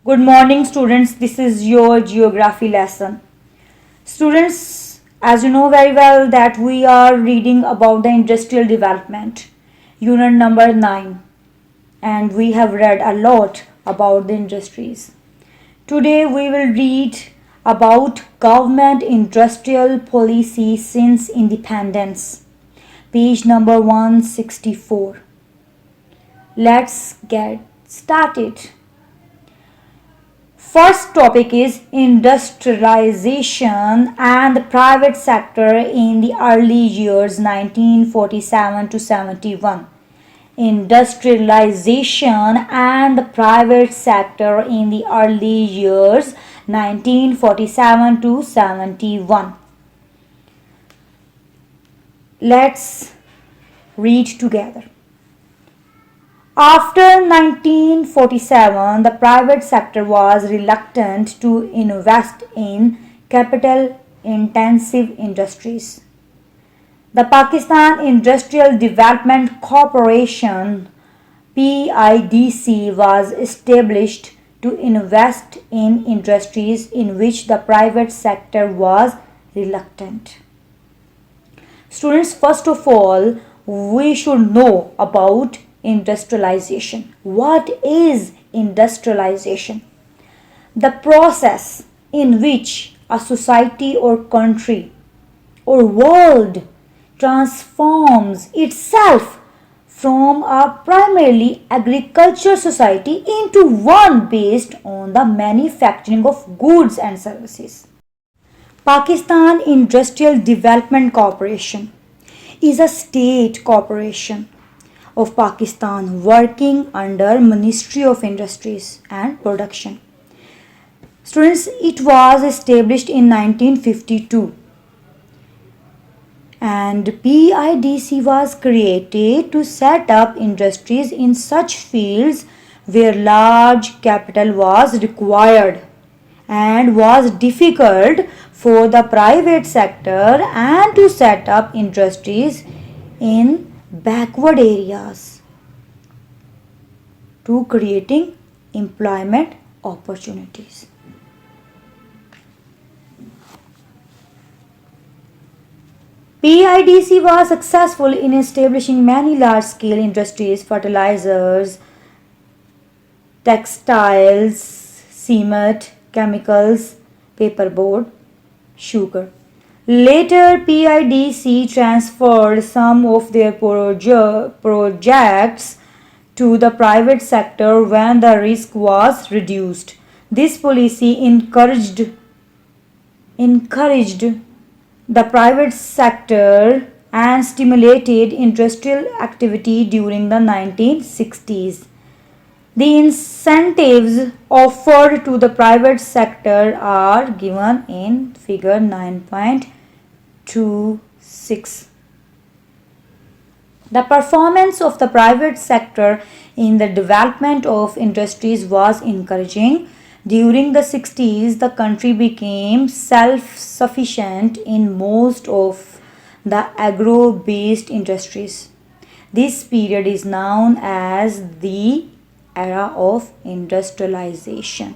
Good morning, students. This is your geography lesson. Students, as you know very well that we are reading about the industrial development, unit number 9, and we have read a lot about the industries. Today we will read about government industrial policy since independence, page number 164. Let's get started. First topic is industrialization and the private sector in the early years 1947 to 71. Industrialization and the private sector in the early years 1947 to 71. Let's read together. After 1947, the private sector was reluctant to invest in capital intensive industries. The Pakistan Industrial Development Corporation PIDC was established to invest in industries in which the private sector was reluctant. Students, first of all, we should know about industrialization. What is industrialization? The process in which a society or country or world transforms itself from a primarily agricultural society into one based on the manufacturing of goods and services. Pakistan Industrial Development Corporation is a state corporation of Pakistan working under Ministry of Industries and Production. Students, it was established in 1952 and PIDC was created to set up industries in such fields where large capital was required and was difficult for the private sector and to set up industries in backward areas to creating employment opportunities. PIDC was successful in establishing many large-scale industries, fertilizers, textiles, cement, chemicals, paperboard, sugar. Later, PIDC transferred some of their projects to the private sector when the risk was reduced. This policy encouraged the private sector and stimulated industrial activity during the 1960s. The incentives offered to the private sector are given in figure 9.26. The performance of the private sector in the development of industries was encouraging. During the 60s, the country became self-sufficient in most of the agro-based industries. This period is known as the era of industrialization.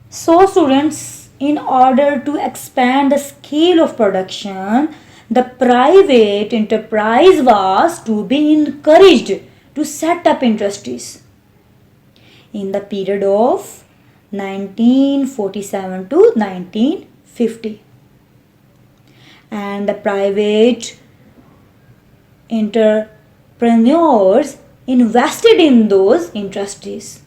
So students, in order to expand the scale of production, the private enterprise was to be encouraged to set up industries. In the period of 1947 to 1950, and the private entrepreneurs invested in those industries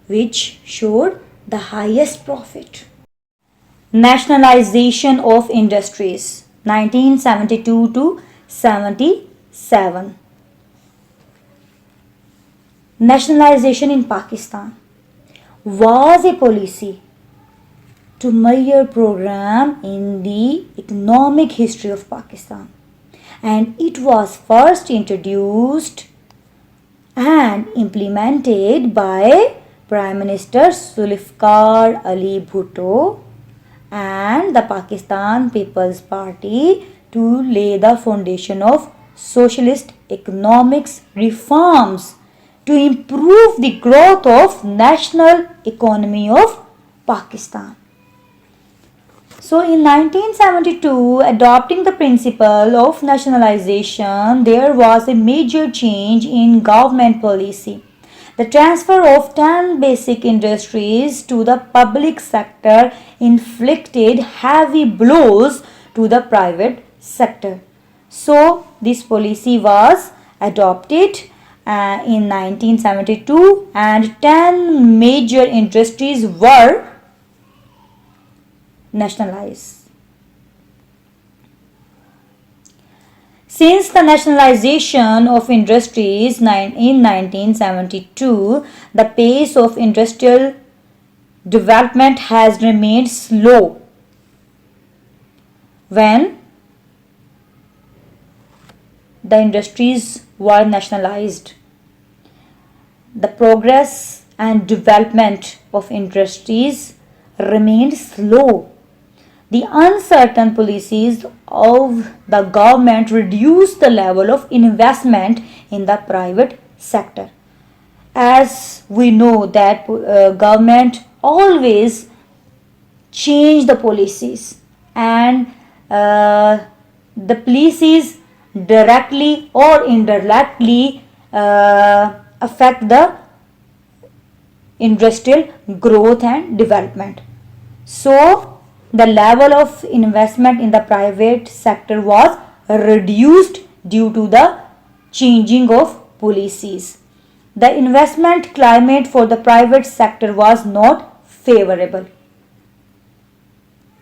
which showed the highest profit. Nationalization of industries 1972 to 77. Nationalization in Pakistan was a policy to major program in the economic history of Pakistan, and it was first introduced and implemented by Prime Minister Zulfikar Ali Bhutto and the Pakistan People's Party to lay the foundation of socialist economics reforms to improve the growth of national economy of Pakistan. So in 1972, adopting the principle of nationalization, there was a major change in government policy. The transfer of 10 basic industries to the public sector inflicted heavy blows to the private sector. So this policy was adopted in 1972 and 10 major industries were nationalized. Since the nationalization of industries in 1972, the pace of industrial development has remained slow. When the industries were nationalized, the progress and development of industries remained slow. The uncertain policies of the government reduced the level of investment in the private sector. As we know that government always change the policies, and the policies directly or indirectly affect the industrial growth and development. So the level of investment in the private sector was reduced due to the changing of policies. The investment climate for the private sector was not favorable.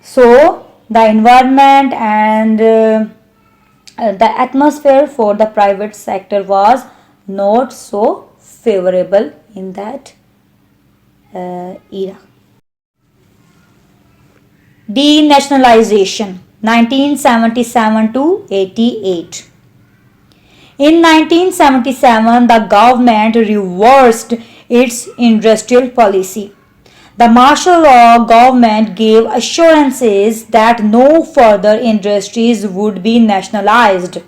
So the environment and the atmosphere for the private sector was not so favorable in that era. Denationalization 1977 to 88. In 1977, the government reversed its industrial policy. The martial law government gave assurances that no further industries would be nationalized.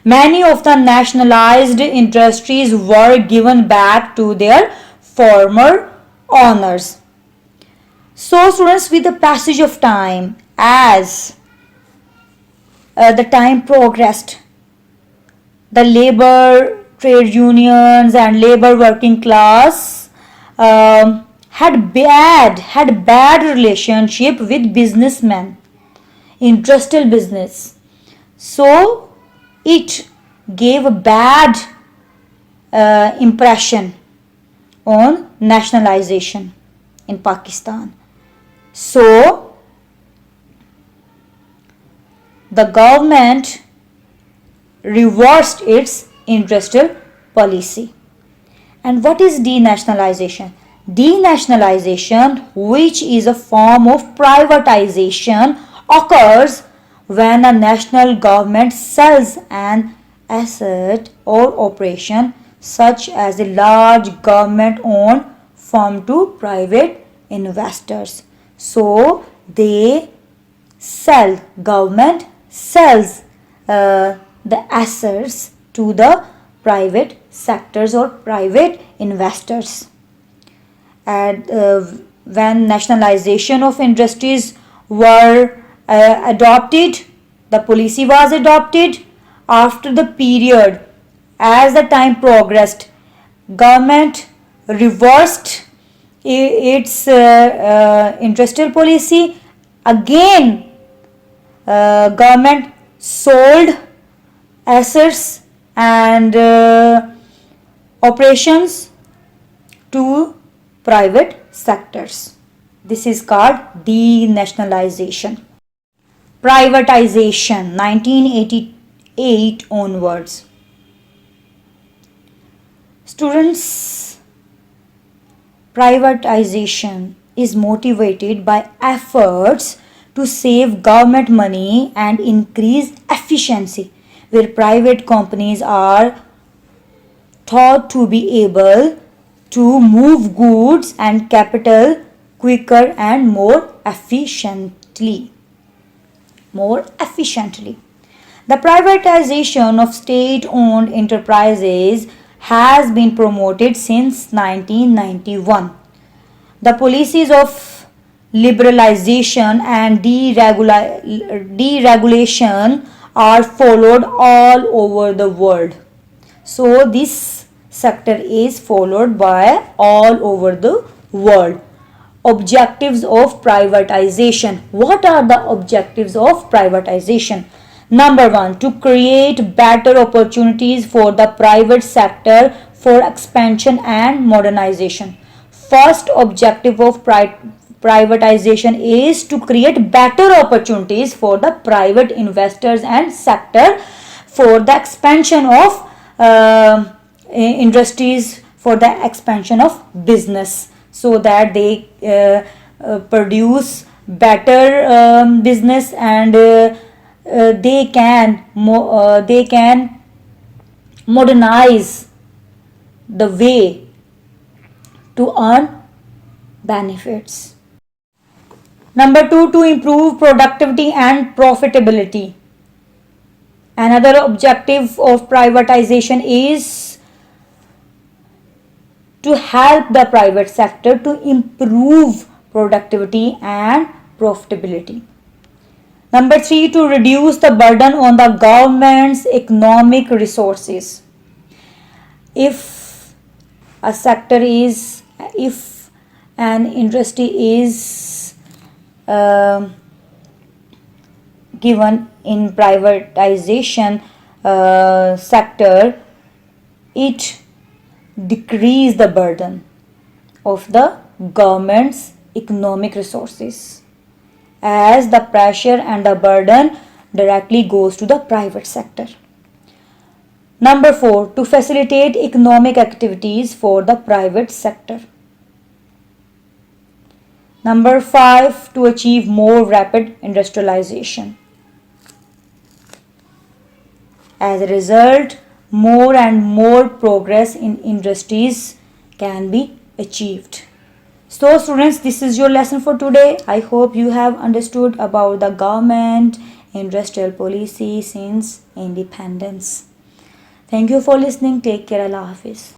Many of the nationalized industries were given back to their former owners. So students, with the passage of time, as the time progressed, the labor, trade unions and labor working class had bad relationship with businessmen, industrial business. So it gave a bad impression on nationalization in Pakistan. So the government reversed its industrial policy. And what is denationalization? Denationalization, which is a form of privatization, occurs when a national government sells an asset or operation such as a large government owned firm to private investors. So they sell, government sells the assets to the private sectors or private investors. And when nationalization of industries were adopted, the policy was adopted. After the period, as the time progressed, government reversed its industrial policy. Again, government sold assets and operations to private sectors. This is called denationalization. Privatization 1988 onwards. Students, privatization is motivated by efforts to save government money and increase efficiency, where private companies are thought to be able to move goods and capital quicker and more efficiently. The privatization of state-owned enterprises has been promoted since 1991. The policies of liberalization and deregulation are followed all over the world. So this sector is followed by all over the world. Objectives of privatization. What are the objectives of privatization? Number one, to create better opportunities for the private sector for expansion and modernization. First objective of privatization is to create better opportunities for the private investors and sector for the expansion of industries, for the expansion of business, so that they produce better business, and they can modernize the way to earn benefits. Number two, to improve productivity and profitability. Another objective of privatization is to help the private sector to improve productivity and profitability. Number three, to reduce the burden on the government's economic resources. If an industry is given in privatization sector, it decrease the burden of the government's economic resources, as the pressure and the burden directly goes to the private sector. Number four, to facilitate economic activities for the private sector. Number five, to achieve more rapid industrialization. As a result, more and more progress in industries can be achieved. So students, this is your lesson for today. I hope you have understood about the government industrial policy since independence. Thank you for listening. Take care. Allah Hafiz.